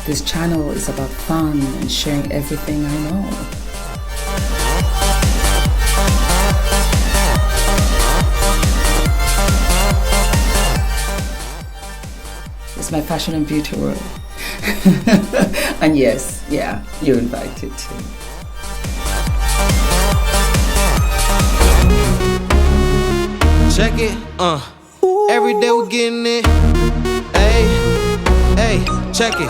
This channel is about fun and sharing everything I know. It's my fashion and beauty world. And yes, yeah, you're invited too. Check it, every day we're getting it. Hey, check it,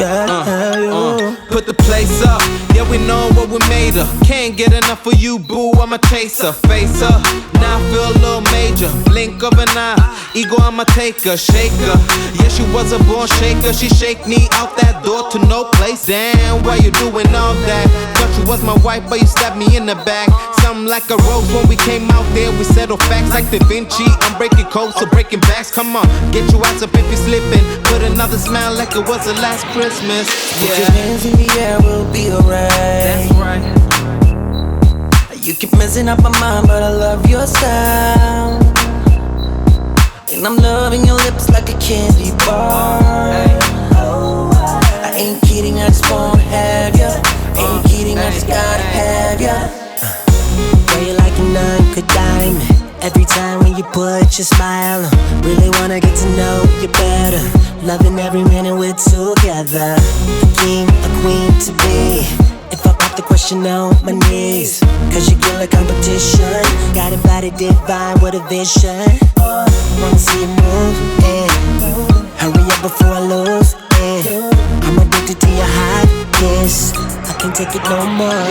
put the place up. Yeah, we know what we made her. Can't get enough of you, boo. I'm a chaser, face her. Now I feel a little major. Blink of an eye, ego I'ma take her, shake her. Yeah, she was a born shaker. She shake me out that door to no place. Damn, why you doing all that? Thought you was my wife, but you stabbed me in the back. Something like a rose when we came out there. We settle facts like Da Vinci. I'm breaking codes, so breaking backs. Come on, get your ass up if you're slipping. Put another smile like it was the last Christmas. Put your hands in the air, we'll be alright. That's right. You keep messing up my mind, but I love your style. And I'm loving your lips like a candy bar. I ain't kidding, I just wanna have ya. Ain't kidding, I just gotta have ya. Girl, you like an uncut diamond. Every time when you put your smile on, really wanna get to know you better. Loving every minute we're together. A king, a queen to be. If I pop the question on my knees, cause you kill a competition. Got a body divine with a vision. Wanna see you move, hurry up before I lose, I'm addicted to your hot kiss. I can't take it no more.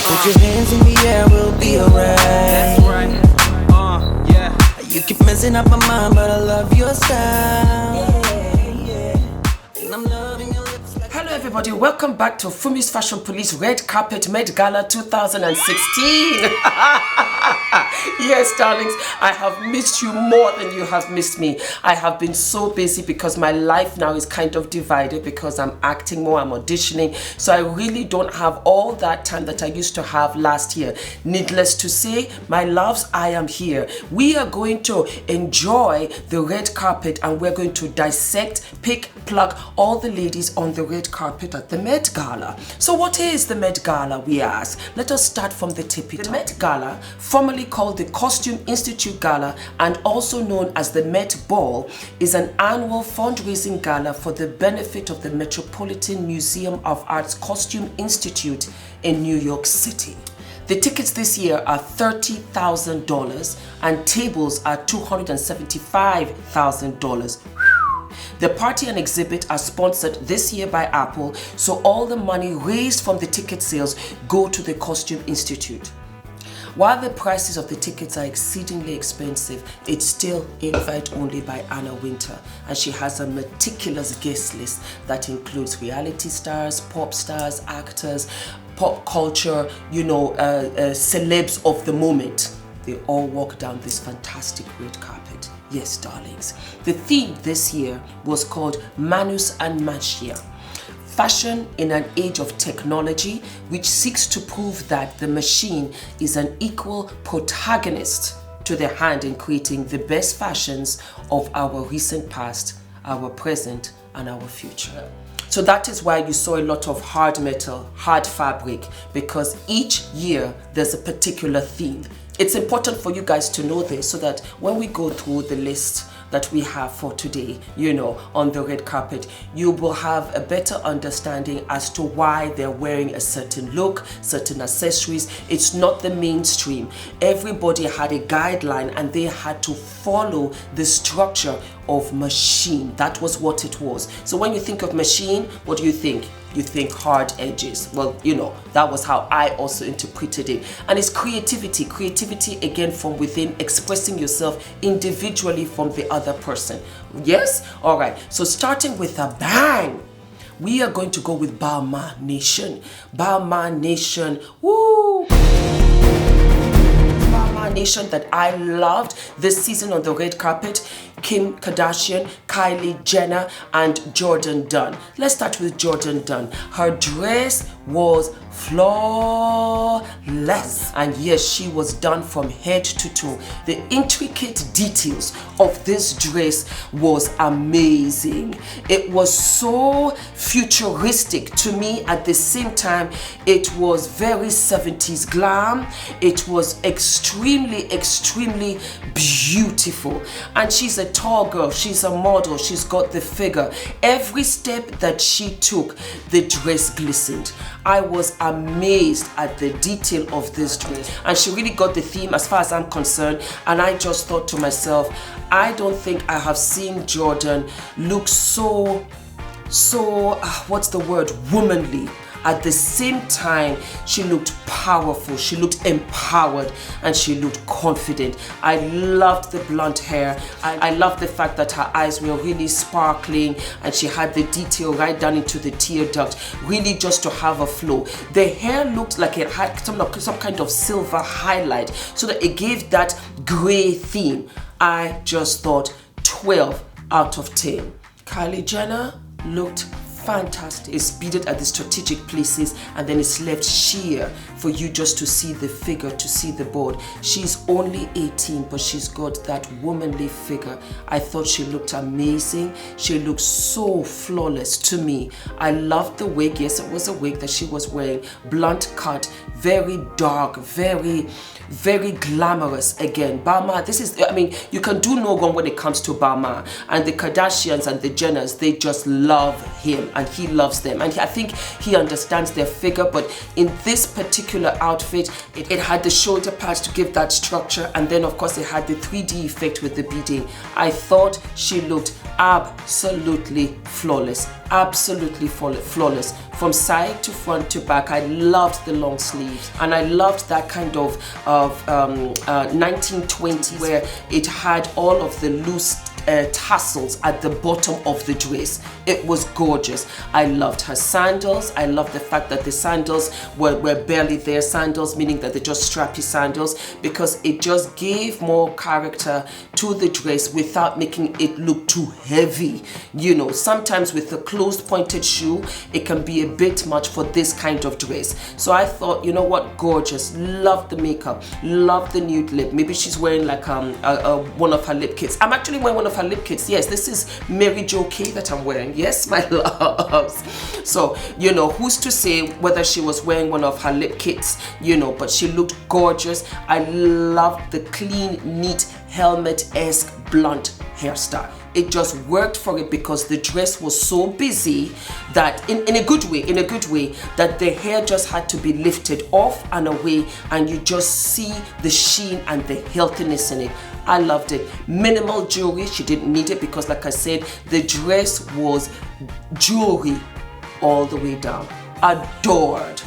Put your hands in the air, we'll be alright. That's right. Yeah. You keep messing up my mind, but I love your style. And I'm loving your lips like. Hello everybody, welcome back to Fumi's Fashion Police Red Carpet Met Gala 2016. Yes, darlings, I have missed you more than you have missed me. I have been so busy because my life now is kind of divided because I'm acting more, I'm auditioning. So I really don't have all that time that I used to have last year. Needless to say, my loves, I am here. We are going to enjoy the red carpet and we're going to dissect, pick, pluck all the ladies on the red carpet at the Met Gala. So what is the Met Gala, we ask? Let us start from the tippy top. The Met Gala, formerly called the Costume Institute Gala and also known as the Met Ball, is an annual fundraising gala for the benefit of the Metropolitan Museum of Art's Costume Institute in New York City. The tickets this year are $30,000 and tables are $275,000. The party and exhibit are sponsored this year by Apple, so all the money raised from the ticket sales go to the Costume Institute. While the prices of the tickets are exceedingly expensive, it's still invite only by Anna Wintour, and she has a meticulous guest list that includes reality stars, pop stars, actors, pop culture, celebs of the moment. They all walk down this fantastic red carpet. Yes, darlings. The theme this year was called Manus and Magia. Fashion in an age of technology, which seeks to prove that the machine is an equal protagonist to the hand in creating the best fashions of our recent past, our present, and our future. So that is why you saw a lot of hard metal, hard fabric, because each year there's a particular theme. It's important for you guys to know this so that when we go through the list that we have for today, on the red carpet, you will have a better understanding as to why they're wearing a certain look, certain accessories. It's not the mainstream. Everybody had a guideline and they had to follow the structure of machine. That was what it was. So when you think of machine, what do you think? You think hard edges. Well, that was how I also interpreted it. And it's creativity. Creativity, again, from within, expressing yourself individually from the other person. Yes? All right. So starting with a bang, we are going to go with Balmain Nation. Balmain Nation. Woo! Balmain Nation that I loved this season on the red carpet. Kim Kardashian, Kylie Jenner, and Jordan Dunn. Let's start with Jordan Dunn. Her dress was flawless, and yes, she was done from head to toe. The intricate details of this dress was amazing. It was so futuristic to me. At the same time, it was very 70s glam. It was extremely beautiful, and she's a tall girl, she's a model, she's got the figure. Every step that she took, the dress glistened. I was amazed at the detail of this dress, and she really got the theme as far as I'm concerned. And I just thought to myself, I don't think I have seen Jordan look so what's the word, womanly. At the same time, she looked powerful, she looked empowered, and she looked confident. I loved the blonde hair. I loved the fact that her eyes were really sparkling, and she had the detail right down into the tear duct, really just to have a flow. The hair looked like it had some kind of silver highlight, so that it gave that gray theme. I just thought 12 out of 10. Kylie Jenner looked fantastic. It's beaded at the strategic places, and then it's left sheer for you just to see the figure, to see the board. She's only 18, but she's got that womanly figure. I thought she looked amazing. She looked so flawless to me. I loved the wig. Yes, it was a wig that she was wearing, blunt cut, very dark, very glamorous. Again, Bama, this is, I mean, you can do no wrong when it comes to Bama. And the Kardashians and the Jenners, they just love him, and he loves them, and I think he understands their figure. But in this particular outfit, it had the shoulder pads to give that structure, and then of course it had the 3D effect with the beading. I thought she looked absolutely flawless, absolutely flawless, from side to front to back. I loved the long sleeves, and I loved that kind of 1920s where it had all of the loose tassels at the bottom of the dress. It was gorgeous. I loved her sandals. I loved the fact that the sandals were barely there sandals, meaning that they're just strappy sandals, because it just gave more character to the dress without making it look too heavy. You know, sometimes with a closed pointed shoe, it can be a bit much for this kind of dress. So I thought, you know what, gorgeous. Loved the makeup, loved the nude lip. Maybe she's wearing like one of her lip kits. I'm actually wearing one of her lip kits. Yes, this is Mary Jo K that I'm wearing. Yes, my loves. So, you know, who's to say whether she was wearing one of her lip kits, you know, but she looked gorgeous. I loved the clean, neat, helmet-esque blunt hairstyle. It just worked for it because the dress was so busy that in a good way, that the hair just had to be lifted off and away, and you just see the sheen and the healthiness in it. I loved it. Minimal jewelry, she didn't need it because, like I said, the dress was jewelry all the way down. Adored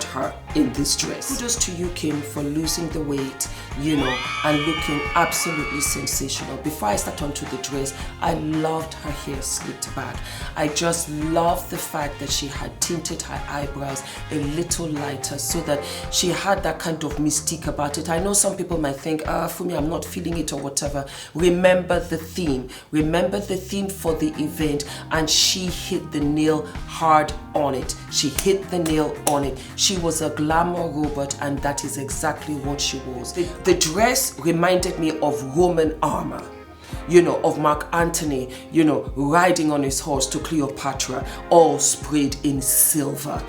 her in this dress. Kudos to you, Kim, for losing the weight, you know, and looking absolutely sensational. Before I start onto the dress, I loved her hair slicked back. I just loved the fact that she had tinted her eyebrows a little lighter so that she had that kind of mystique about it. I know some people might think, Fumi, I'm not feeling it or whatever. Remember the theme. Remember the theme for the event, and she hit the nail hard on it. She hit the nail on it. She was a glamour robot, and that is exactly what she was. The dress reminded me of Roman armor, you know, of Mark Antony, you know, riding on his horse to Cleopatra, all sprayed in silver.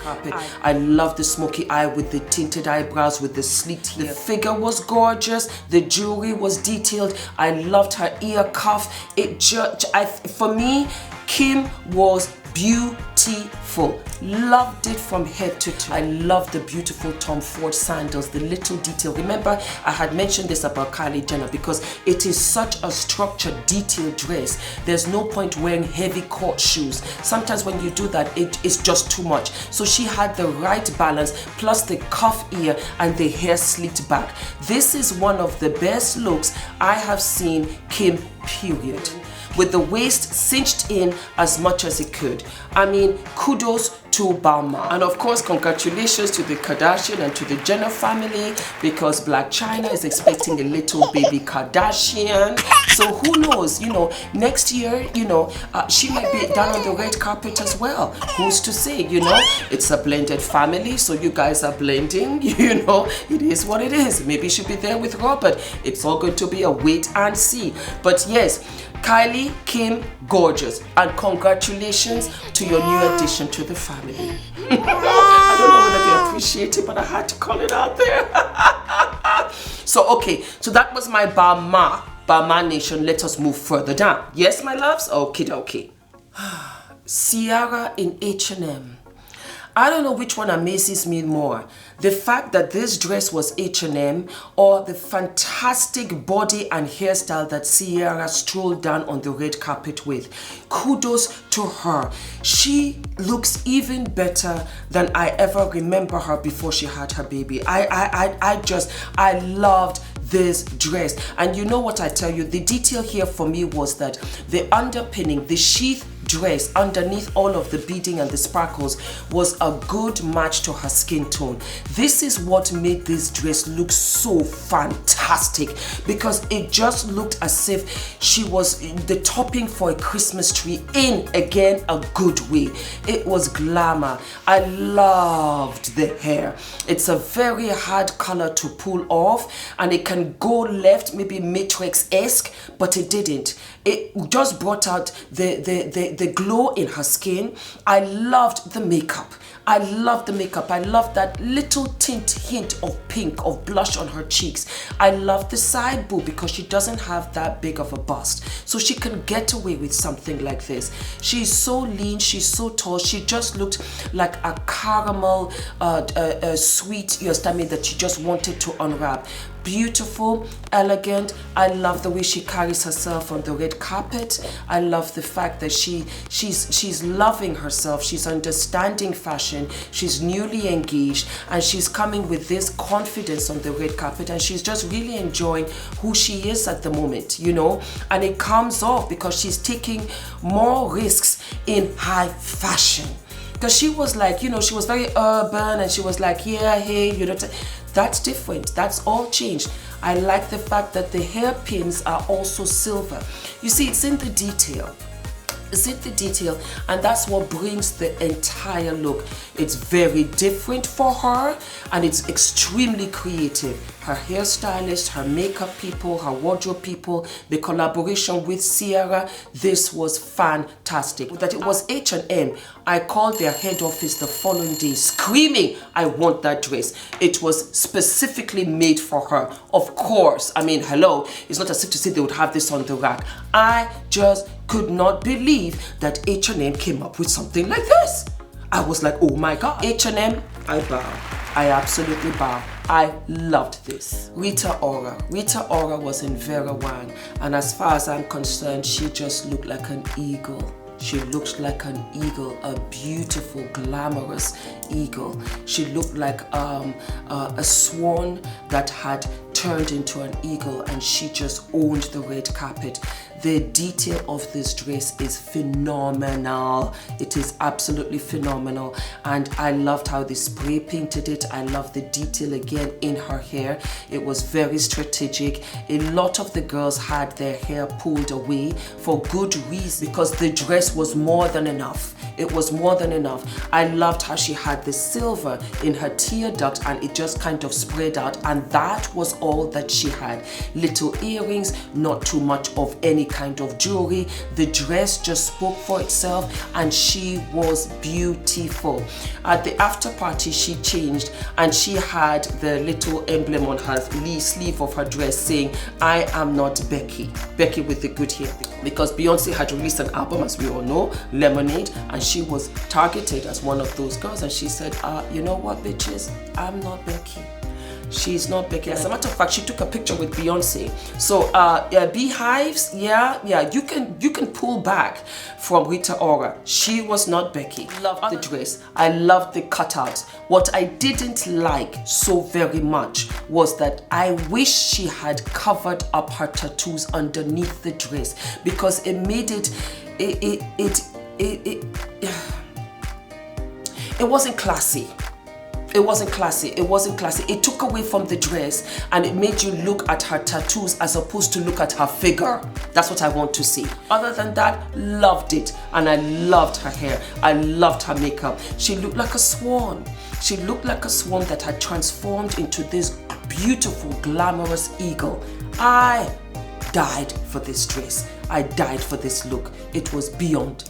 I love the smoky eye with the tinted eyebrows, with the sleeked hair. The figure was gorgeous. The jewelry was detailed. I loved her ear cuff. For me, Kim was beautiful. Loved it from head to toe. I love the beautiful Tom Ford sandals, the little detail. Remember, I had mentioned this about Kylie Jenner because it is such a structured, detailed dress. There's no point wearing heavy court shoes. Sometimes when you do that, it's just too much. So she had the right balance, plus the cuff ear and the hair slicked back. This is one of the best looks I have seen Kim, period. With the waist cinched in as much as it could. I mean, kudos to to Bama. And of course, congratulations to the Kardashian and to the Jenner family, because Black China is expecting a little baby Kardashian. So who knows, you know, next year, you know, she might be down on the red carpet as well. Who's to say, you know? It's a blended family, so you guys are blending, you know, it is what it is. Maybe she'll be there with Robert. It's all going to be a wait and see. But yes, Kylie came gorgeous, and congratulations to your new addition to the family. I don't know whether they appreciate it, but I had to call it out there. So okay, so that was my Bama Nation. Let us move further down. Yes, my loves? Okay, okay. CIARA in H&M. I don't know which one amazes me more. The fact that this dress was H&M, or the fantastic body and hairstyle that CIARA strolled down on the red carpet with. Kudos to her. She looks even better than I ever remember her before she had her baby. I loved this dress. And you know what I tell you, the detail here for me was that the underpinning, the sheath dress underneath all of the beading and the sparkles was a good match to her skin tone. This is what made this dress look so fantastic, because it just looked as if she was the topping for a Christmas tree in, again, a good way. It was glamour. I loved the hair. It's a very hard color to pull off, and it can go left, maybe Matrix-esque, but it didn't. It just brought out the glow in her skin. I loved the makeup. I love the makeup. I love that little hint of pink, of blush on her cheeks. I love the side boob because she doesn't have that big of a bust. So she can get away with something like this. She's so lean, she's so tall. She just looked like a caramel sweet stomach that she just wanted to unwrap. Beautiful, elegant. I love the way she carries herself on the red carpet. I love the fact that she's loving herself. She's understanding fashion. She's newly engaged, and she's coming with this confidence on the red carpet, and she's just really enjoying who she is at the moment, you know. And it comes off because she's taking more risks in high fashion. Because she was like, you know, she was very urban, and she was like, yeah, hey, you know, that's different. That's all changed. I like the fact that the hairpins are also silver. You see, it's in the detail. It's in the detail, and that's what brings the entire look. It's very different for her, and it's extremely creative. Her hairstylist, her makeup people, her wardrobe people, the collaboration with CIARA, this was fantastic. That it was H&M. I called their head office the following day screaming, I want that dress. It was specifically made for her. Of course, I mean, hello, it's not as if to say they would have this on the rack. I just could not believe that H&M came up with something like this. I was like, oh my God. H&M, I bow. I absolutely bow. I loved this. Rita Ora. Rita Ora was in VERA WANG, and as far as I'm concerned, she just looked like an eagle. She looked like an eagle, a beautiful, glamorous eagle. She looked like a swan that had turned into an eagle, and she just owned the red carpet. The detail of this dress is phenomenal. It is absolutely phenomenal, and I loved how they spray painted it. I love the detail again in her hair. It was very strategic. A lot of the girls had their hair pulled away for good reason, because the dress was more than enough. It was more than enough. I loved how she had the silver in her tear duct, and it just kind of spread out, and that was all that she had. Little earrings, not too much of any kind of jewelry. The dress just spoke for itself, and she was beautiful. At the after party, she changed, and she had the little emblem on her sleeve of her dress saying, I am not Becky. Becky with the good hair. Because Beyonce had released an album, as we all know, Lemonade, and she was targeted as one of those girls, and she said, you know what, bitches, I'm not Becky. She's not Becky. As a matter of fact, she took a picture with Beyonce. So beehives, yeah, you can pull back from Rita Ora. She was not Becky. Loved the dress. I loved the cutouts. What I didn't like so very much was that I wish she had covered up her tattoos underneath the dress, because it made it wasn't classy. It wasn't classy. It wasn't classy. It took away from the dress and it made you look at her tattoos as opposed to look at her figure. That's what I want to see. Other than that, loved it. And I loved her hair. I loved her makeup. She looked like a swan. She looked like a swan that had transformed into this beautiful, glamorous eagle. I died for this dress. I died for this look. It was beyond.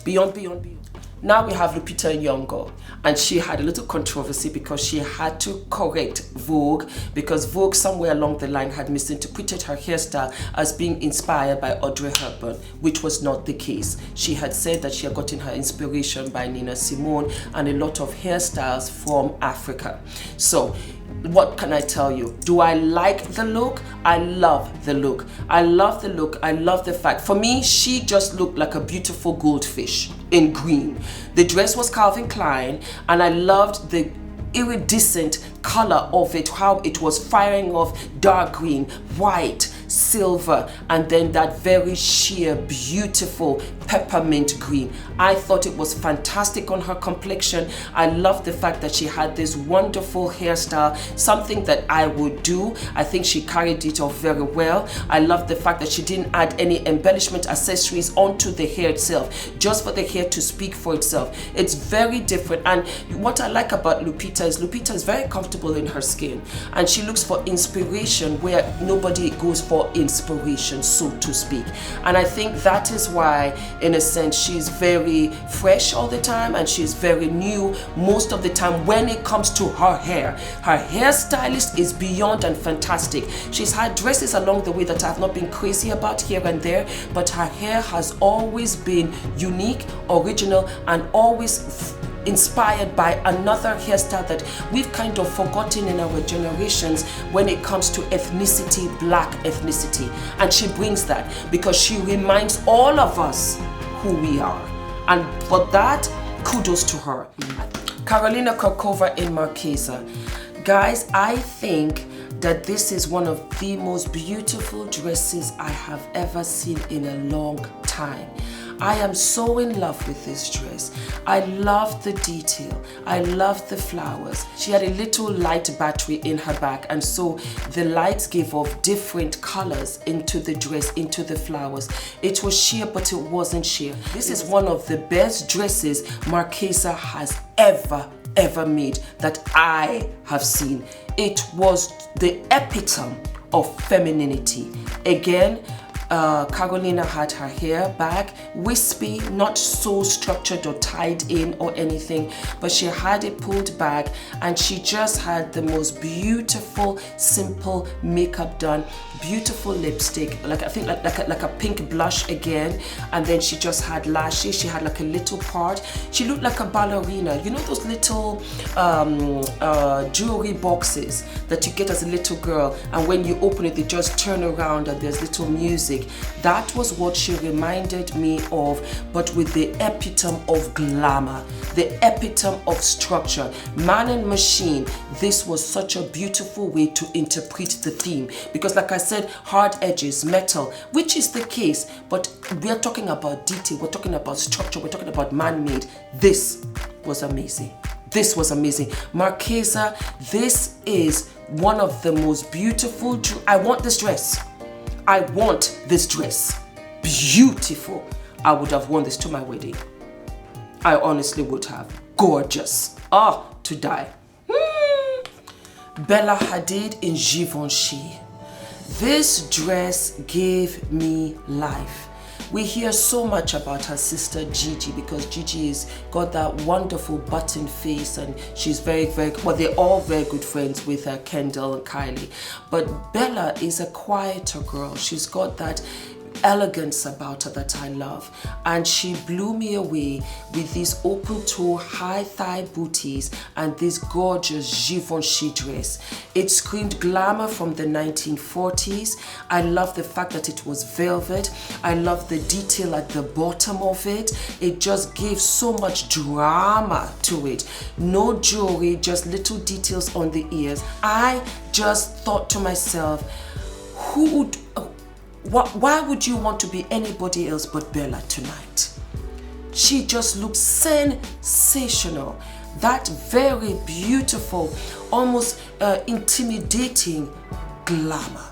Now we have Lupita Nyong'o, and she had a little controversy because she had to correct Vogue because Vogue somewhere along the line had misinterpreted her hairstyle as being inspired by Audrey Hepburn, which was not the case. She had said that she had gotten her inspiration by Nina Simone and a lot of hairstyles from Africa. So what can I tell you? Do I like the look? I love the look. I love the look. I love the fact. For me, she just looked like a beautiful goldfish in green. The dress was Calvin Klein, and I loved the iridescent color of it, how it was firing off dark green, white, silver, and then that very sheer, beautiful peppermint green. I thought it was fantastic on her complexion. I love the fact that she had this wonderful hairstyle, something that I would do. I think she carried it off very well. I love the fact that she didn't add any embellishment accessories onto the hair itself, just for the hair to speak for itself. It's very different. And what I like about Lupita is very comfortable in her skin, and she looks for inspiration where nobody goes for inspiration, so to speak. And I think that is why, in a sense, she's very fresh all the time, and she's very new most of the time when it comes to her hair. Her hairstylist is beyond and fantastic. She's had dresses along the way that I've not been crazy about here and there, but her hair has always been unique, original, and always inspired by another hairstyle that we've kind of forgotten in our generations when it comes to ethnicity, black ethnicity. And she brings that because she reminds all of us who we are. And for that, kudos to her. Carolina KURKOVA in Marquesa. Guys, I think that this is one of the most beautiful dresses I have ever seen in a long time. I am so in love with this dress. I love the detail. I love the flowers. She had a little light battery in her back, and so the lights gave off different colors into the dress, into the flowers. It was sheer, but it wasn't sheer. This is one of the best dresses Marquesa has ever made that I have seen. It was the epitome of femininity. Again, Carolina had her hair back, wispy, not so structured or tied in or anything, but she had it pulled back, and she just had the most beautiful, simple makeup done, beautiful lipstick, like I think like a pink blush again, and then she just had lashes. She had like a little part. She looked like a ballerina. You know those little jewelry boxes that you get as a little girl, and when you open it, they just turn around and there's little music. That was what she reminded me of, but with the epitome of glamour, the epitome of structure. Man and machine, this was such a beautiful way to interpret the theme, because like I said, hard edges, metal, which is the case, but we are talking about detail, we're talking about structure, we're talking about man-made. This was amazing. This was amazing. Marquesa, this is one of the most beautiful. I want this dress. I want this dress. Beautiful. I would have worn this to my wedding. I honestly would have. Gorgeous. Ah, to die. Bella Hadid in Givenchy. This dress gave me life. We hear so much about her sister Gigi, because Gigi has got that wonderful button face, and she's very, well, they're all very good friends with Kendall and Kylie. But Bella is a quieter girl. She's got that elegance about her that I love, and she blew me away with these open toe high thigh booties and this gorgeous Givenchy dress. It screamed glamour from the 1940s. I love the fact that it was velvet. I love the detail at the bottom of it. It just gave so much drama to it. No jewelry, just little details on the ears. I just thought to myself, why would you want to be anybody else but Bella tonight? She just looked sensational. that very beautiful, almost intimidating glamour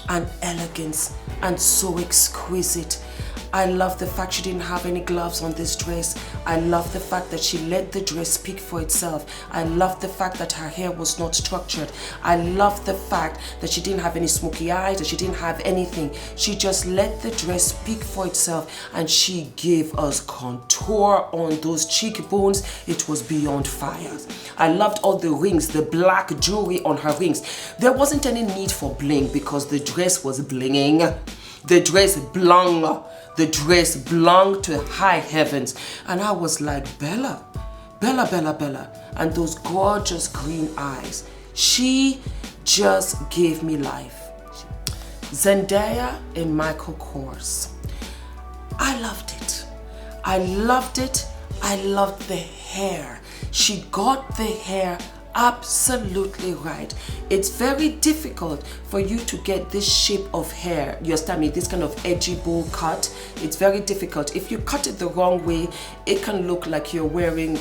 and elegance, and so exquisite. I love the fact she didn't have any gloves on this dress. I love the fact that she let the dress speak for itself. I love the fact that her hair was not structured. I love the fact that she didn't have any smoky eyes, that she didn't have anything. She just let the dress speak for itself, and she gave us contour on those cheekbones. It was beyond fire. I loved all the rings, the black jewelry on her rings. There wasn't any need for bling because the dress was blinging. The dress blung. The dress belonged to high heavens. And I was like, Bella, Bella, Bella, Bella. And those gorgeous green eyes. She just gave me life. Zendaya and Michael Kors. I loved it. I loved it. I loved the hair. She got the hair absolutely right. It's very difficult for you to get this shape of hair, you understand me, this kind of edgy bowl cut. It's very difficult. If you cut it the wrong way, it can look like you're wearing,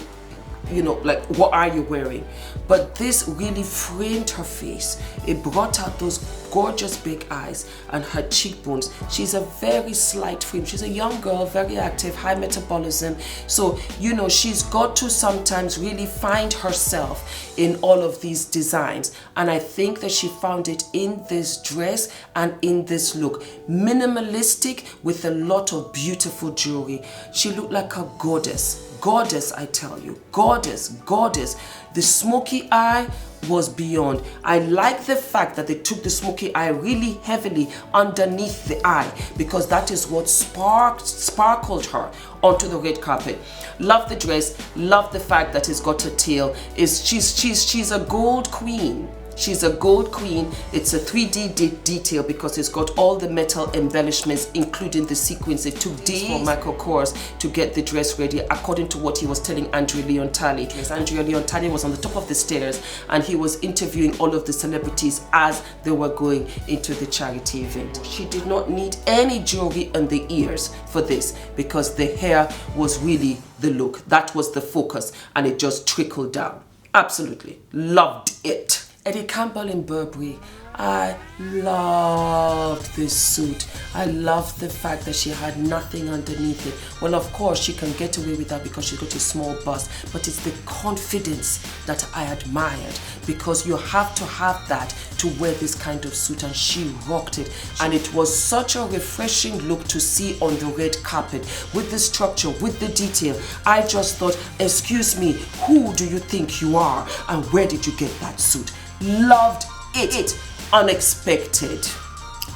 you know, like, what are you wearing? But this really framed her face. It brought out those gorgeous big eyes and her cheekbones. She's a very slight frame. She's a young girl, very active, high metabolism. So, you know, she's got to sometimes really find herself in all of these designs. And I think that she found it in this dress and in this look. Minimalistic with a lot of beautiful jewelry. She looked like a goddess. Goddess, I tell you, goddess, goddess. The smoky eye was beyond. I like the fact that they took the smoky eye really heavily underneath the eye, because that is what sparkled her onto the red carpet. Love the dress, love the fact that it's got a tail. She's a gold queen. She's a gold queen. It's a 3D detail because it's got all the metal embellishments, including the sequins. It took days for Michael Kors to get the dress ready, according to what he was telling Andrea Leontali. Andrea Leontali was on the top of the stairs and he was interviewing all of the celebrities as they were going into the charity event. She did not need any jewelry on the ears for this because the hair was really the look. That was the focus, and it just trickled down. Absolutely loved it. Eddie Campbell in Burberry. I loved this suit. I loved the fact that she had nothing underneath it. Well, of course, she can get away with that because she's got a small bust, but it's the confidence that I admired, because you have to have that to wear this kind of suit, and she rocked it. And it was such a refreshing look to see on the red carpet with the structure, with the detail. I just thought, excuse me, who do you think you are and where did you get that suit? Loved it. Unexpected.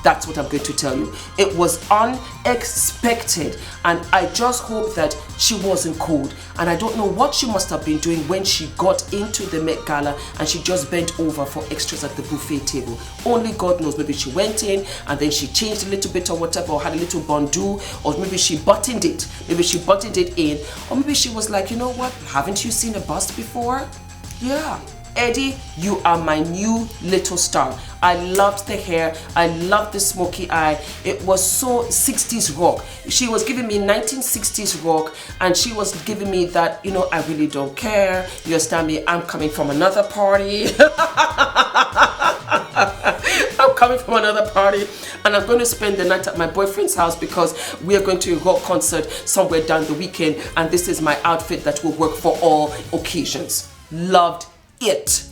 That's what I'm going to tell you. It was unexpected, and I just hope that she wasn't cold. And I don't know what she must have been doing when she got into the Met Gala and she just bent over for extras at the buffet table. Only God knows. Maybe she went in and then she changed a little bit or whatever, or had a little bandeau, or maybe she buttoned it. Maybe she buttoned it in, or maybe she was like, you know what? Haven't you seen a bust before? Yeah. Eddie, you are my new little star. I loved the hair. I loved the smoky eye. It was so 60s rock. She was giving me 1960s rock, and she was giving me that, you know, I really don't care. You understand me? I'm coming from another party. I'm coming from another party, and I'm going to spend the night at my boyfriend's house because we are going to a rock concert somewhere down the weekend, and this is my outfit that will work for all occasions. Loved it.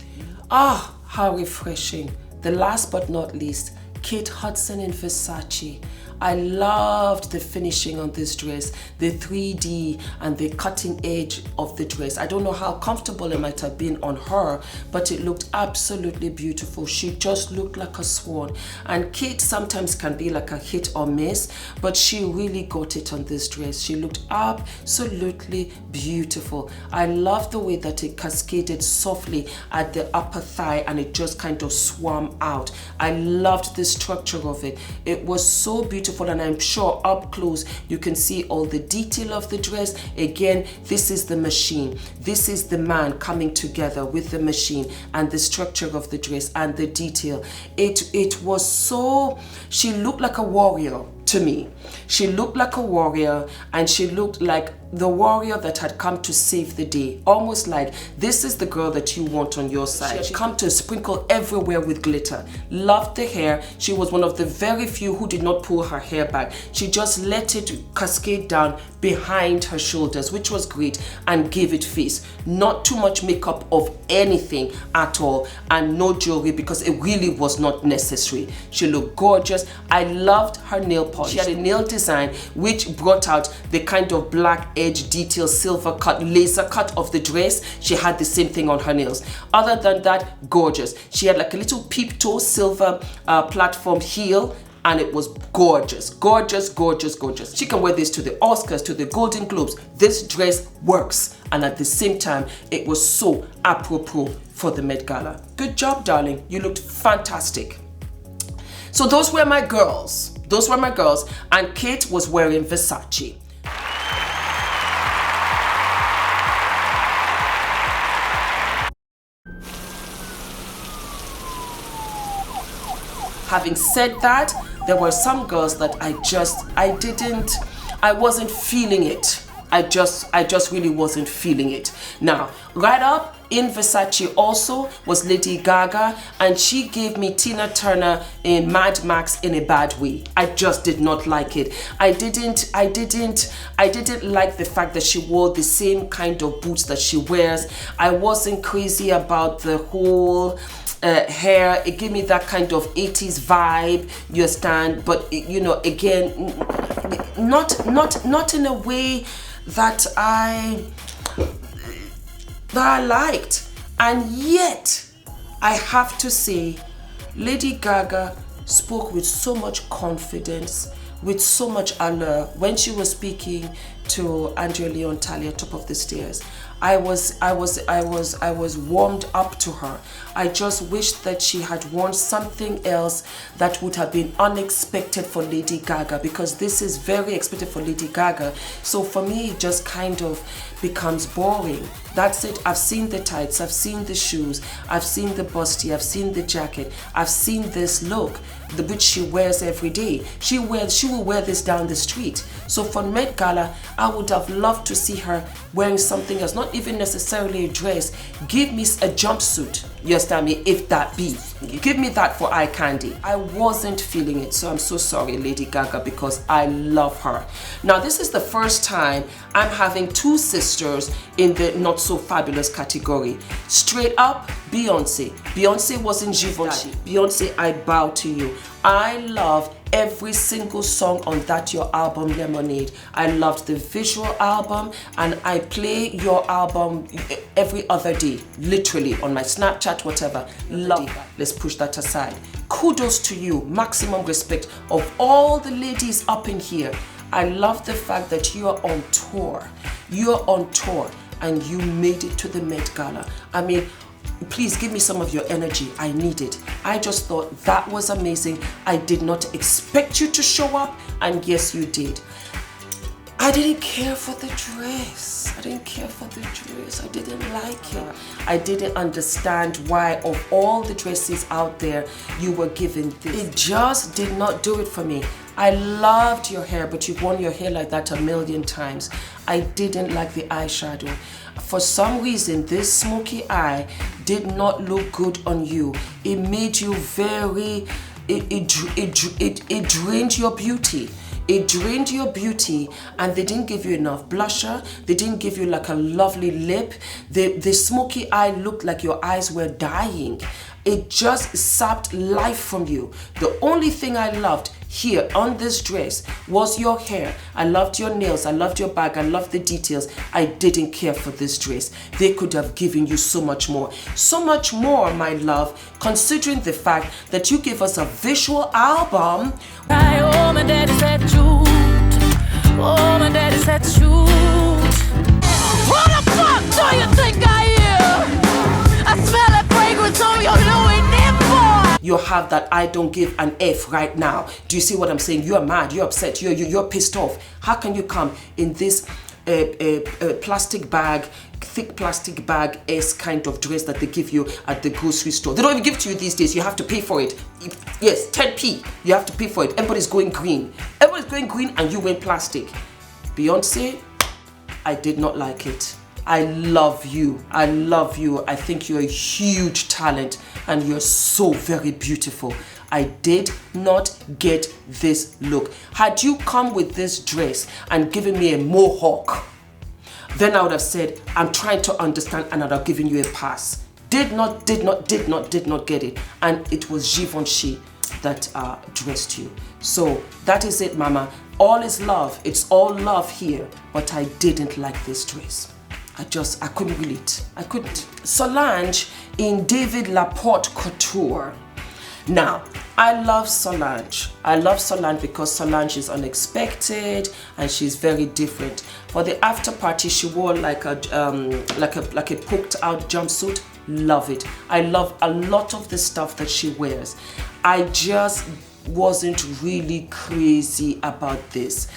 Ah, how refreshing. The last but not least, Kate Hudson in Versace. I loved the finishing on this dress, the 3D and the cutting edge of the dress. I don't know how comfortable it might have been on her, but it looked absolutely beautiful. She just looked like a swan. And Kate sometimes can be like a hit or miss, but she really got it on this dress. She looked absolutely beautiful. I love the way that it cascaded softly at the upper thigh and it just kind of swam out. I loved the structure of it. It was so beautiful, and I'm sure up close you can see all the detail of the dress. Again, this is the machine. This is the man coming together with the machine, and the structure of the dress and the detail. It was so, she looked like a warrior. to me. She looked like a warrior, and she looked like the warrior that had come to save the day. Almost like this is the girl that you want on your side. She had come to sprinkle everywhere with glitter. Loved the hair. She was one of the very few who did not pull her hair back. She just let it cascade down behind her shoulders, which was great, and gave it face. Not too much makeup of anything at all, and no jewelry because it really was not necessary. She looked gorgeous. I loved her nail polish. She had a nail design which brought out the kind of black edge detail, silver cut, laser cut of the dress. She had the same thing on her nails. Other than that, gorgeous. She had like a little peep toe silver platform heel, and it was gorgeous, gorgeous, gorgeous, gorgeous. She can wear this to the Oscars, to the Golden Globes. This dress works, and at the same time, it was so apropos for the Met Gala. Good job, darling. You looked fantastic. So those were my girls. Those were my girls, and Kate was wearing Versace. Having said that, there were some girls that I wasn't feeling it. I just really wasn't feeling it. Now, right up in Versace also was Lady Gaga, and she gave me Tina Turner in Mad Max in a bad way. I just did not like it. I didn't like the fact that she wore the same kind of boots that she wears. I wasn't crazy about the whole hair. It gave me that kind of 80s vibe, you understand, but you know, again, not in a way that I liked. And yet I have to say, Lady Gaga spoke with so much confidence, with so much allure when she was speaking to Andrea Leon Talia, top of the stairs. I was warmed up to her. I just wished that she had worn something else that would have been unexpected for Lady Gaga, because this is very expected for Lady Gaga. So for me, it just kind of becomes boring. That's it. I've seen the tights, I've seen the shoes, I've seen the busty, I've seen the jacket, I've seen this look, which she wears every day. She will wear this down the street. So for Met Gala, I would have loved to see her wearing something else, not even necessarily a dress. Give me a jumpsuit, you understand me, if that be. Give me that for eye candy. I wasn't feeling it, so I'm so sorry, Lady Gaga, because I love her. Now, this is the first time I'm having two sisters in the not so fabulous category. Straight up, Beyonce. Beyonce was in GIVENCHY. Beyonce, I bow to you. I love every single song on that your album Lemonade. I loved the visual album, and I play your album every other day, literally on my Snapchat, whatever. Love that. Let's push that aside. Kudos to you, maximum respect of all the ladies up in here. I love the fact that you are on tour. You're on tour and you made it to the Met Gala. I mean, please give me some of your energy. I need it. I just thought that was amazing. I did not expect you to show up, and yes, you did. I didn't care for the dress. I didn't care for the dress. I didn't like it. I didn't understand why, of all the dresses out there, you were given this. It just did not do it for me. I loved your hair, but you've worn your hair like that a million times. I didn't like the eyeshadow. For some reason, this smoky eye did not look good on you. It made you very, it drained your beauty. It drained your beauty, and they didn't give you enough blusher. They didn't give you like a lovely lip. The smoky eye looked like your eyes were dying. It just sapped life from you. The only thing I loved here on this dress was your hair. I loved your nails. I loved your bag. I loved the details. I didn't care for this dress. They could have given you so much more. So much more, my love, considering the fact that you gave us a visual album. Oh, my daddy said shoot. Oh, my daddy said shoot. Who the fuck do you think I am? I smell a fragrance on your Louis boy. You have that I don't give an F right now. Do you see what I'm saying? You're mad, you're upset, you're pissed off. How can you come in this a plastic bag, thick plastic bag is kind of dress that they give you at the grocery store. They don't even give it to you these days. You have to pay for it. Yes, 10p. You have to pay for it. Everybody's going green. Everybody's going green and you went plastic. Beyonce, I did not like it. I love you. I love you. I think you're a huge talent and you're so very beautiful. I did not get this look. Had you come with this dress and given me a mohawk, then I would have said, I'm trying to understand, and I'd have given you a pass. Did not get it. And it was Givenchy that dressed you. So that is it, mama. All is love. It's all love here. But I didn't like this dress. I couldn't relate. I couldn't. Solange in David Laport couture. Now, I love Solange. I love Solange because Solange is unexpected and she's very different. For the after party, she wore like a poked out jumpsuit. Love it. I love a lot of the stuff that she wears. I just wasn't really crazy about this.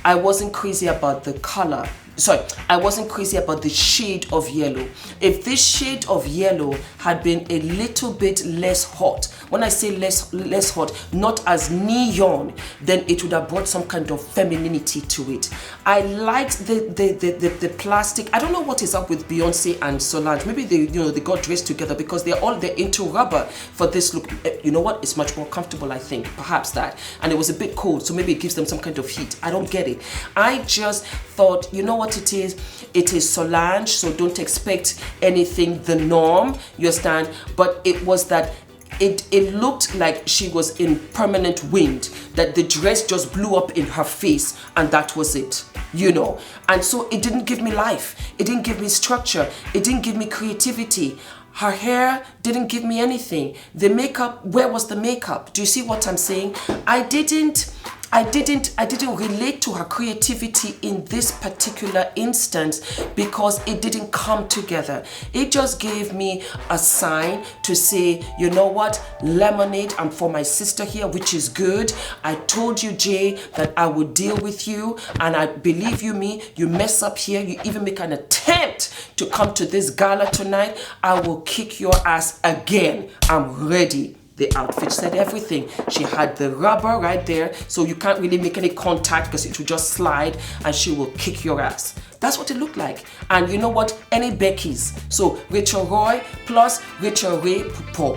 I wasn't crazy about the color. Sorry, I wasn't crazy about the shade of yellow. If this shade of yellow had been a little bit less hot, when I say less hot, not as neon, then it would have brought some kind of femininity to it. I liked the plastic. I don't know what is up with Beyonce and Solange. Maybe they got dressed together because they're into rubber for this look. You know what? It's much more comfortable, I think. Perhaps that. And it was a bit cold, so maybe it gives them some kind of heat. I don't get it. I just thought, you know what it is? It is Solange, so don't expect anything the norm, you understand? But it was that it looked like she was in permanent wind, that the dress just blew up in her face and that was it, you know? And so it didn't give me life. It didn't give me structure. It didn't give me creativity. Her hair didn't give me anything. The makeup, where was the makeup? Do you see what I'm saying? I didn't relate to her creativity in this particular instance because it didn't come together. It just gave me a sign to say, you know what, lemonade, I'm for my sister here, which is good. I told you, Jay, that I would deal with you, and I believe me, you mess up here, you even make an attempt to come to this gala tonight, I will kick your ass again. I'm ready. The outfit said everything. She had the rubber right there, so you can't really make any contact because it will just slide and she will kick your ass. That's what it looked like. And you know what? Any Becky's. So Rachel Roy plus Rachel Ray, poor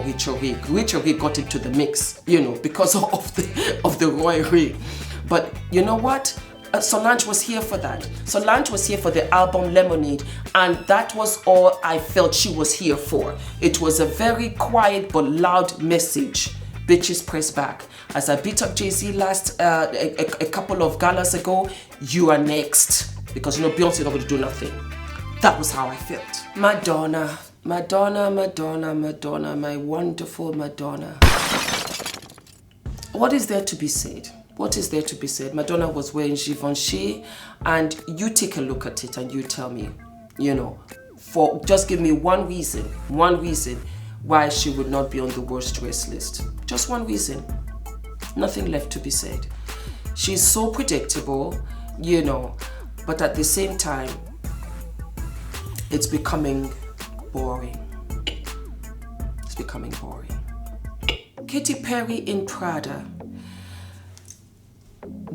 Rachel Ray. Rachel Ray got into the mix, you know, because of the Roy Ray. But you know what? Solange was here for that. Solange was here for the album Lemonade, and that was all I felt she was here for. It was a very quiet but loud message. Bitches press back. As I beat up Jay-Z last a couple of galas ago, you are next. Because you know Beyonce is not going to do nothing. That was how I felt. Madonna, Madonna, Madonna, Madonna, my wonderful Madonna. What is there to be said? What is there to be said? Madonna was wearing Givenchy, and you take a look at it and you tell me, you know, just give me one reason why she would not be on the worst dress list. Just one reason. Nothing left to be said. She's so predictable, you know, but at the same time, it's becoming boring. It's becoming boring. Katy Perry in Prada.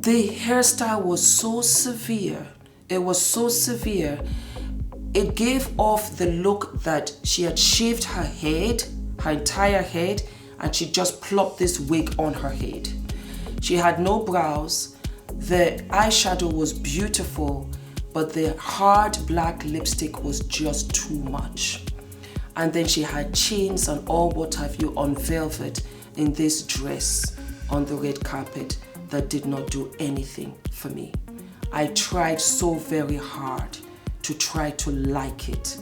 The hairstyle was so severe. It was so severe. It gave off the look that she had shaved her head, her entire head, and she just plopped this wig on her head. She had no brows. The eyeshadow was beautiful, but the hard black lipstick was just too much. And then she had chains and all what have you on velvet in this dress on the red carpet. That did not do anything for me. I tried so very hard to try to like it,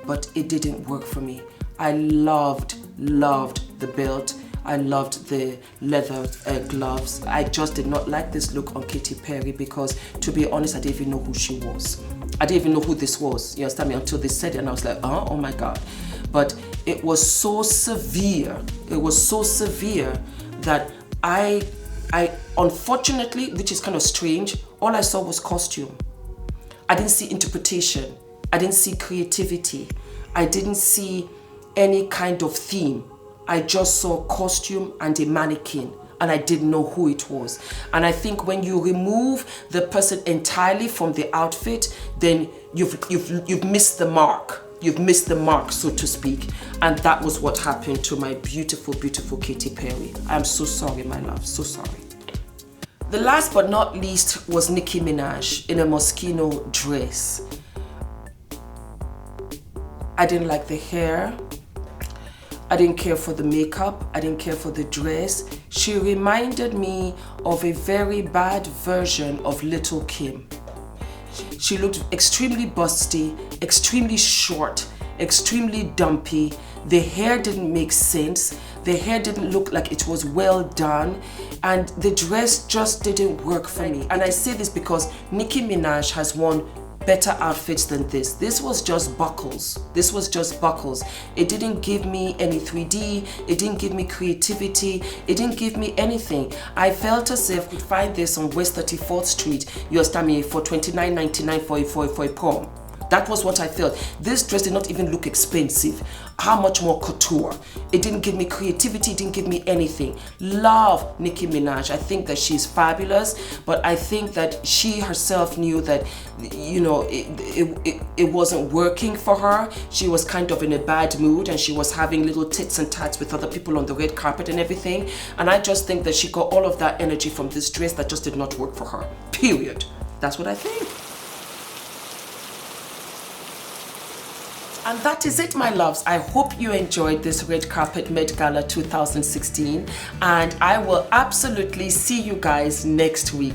but it didn't work for me. I loved the belt. I loved the leather gloves. I just did not like this look on Katy Perry because, to be honest, I didn't even know who she was. I didn't even know who this was, you understand me, until they said it, and I was like, oh my God. But it was so severe. It was so severe that I unfortunately, which is kind of strange, all I saw was costume. I didn't see interpretation. I didn't see creativity. I didn't see any kind of theme. I just saw costume and a mannequin, and I didn't know who it was. And I think when you remove the person entirely from the outfit, then you've missed the mark. You've missed the mark, so to speak. And that was what happened to my beautiful, beautiful Katy Perry. I'm so sorry, my love, so sorry. The last but not least was Nicki Minaj in a Moschino dress. I didn't like the hair. I didn't care for the makeup. I didn't care for the dress. She reminded me of a very bad version of Little Kim. She looked extremely busty, extremely short, extremely dumpy. The hair didn't make sense. The hair didn't look like it was well done. And the dress just didn't work for me. And I say this because Nicki Minaj has worn better outfits than this. This was just buckles. This was just buckles. It didn't give me any 3D. It didn't give me creativity. It didn't give me anything. I felt as if I could find this on West 34th Street, you understand me, for $29.99 for a prom. That was what I felt. This dress did not even look expensive. How much more couture? It didn't give me creativity, it didn't give me anything. Love Nicki Minaj. I think that she's fabulous, but I think that she herself knew that, you know, it wasn't working for her. She was kind of in a bad mood and she was having little tits and tats with other people on the red carpet and everything. And I just think that she got all of that energy from this dress that just did not work for her. Period. That's what I think. And that is it, my loves. I hope you enjoyed this Red Carpet Met Gala 2016, and I will absolutely see you guys next week.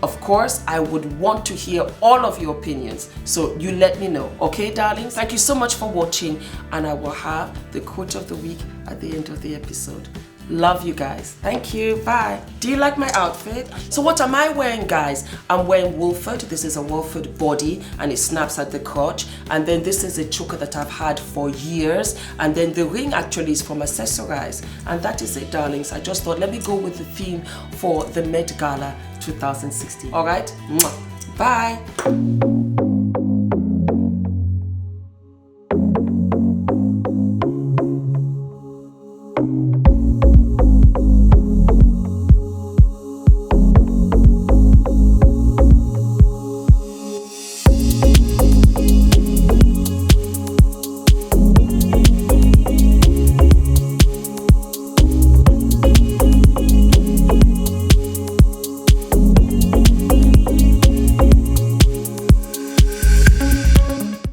Of course, I would want to hear all of your opinions, so you let me know. Okay, darlings? Thank you so much for watching, and I will have the quote of the week at the end of the episode. Love you guys. Thank you. Bye. Do you like my outfit? So what am I wearing, guys? I'm wearing Wolford. This is a Wolford body and it snaps at the crotch. And then this is a choker that I've had for years. And then the ring actually is from Accessorize. And that is it, darlings. I just thought, let me go with the theme for the Met Gala 2016. All right? Bye.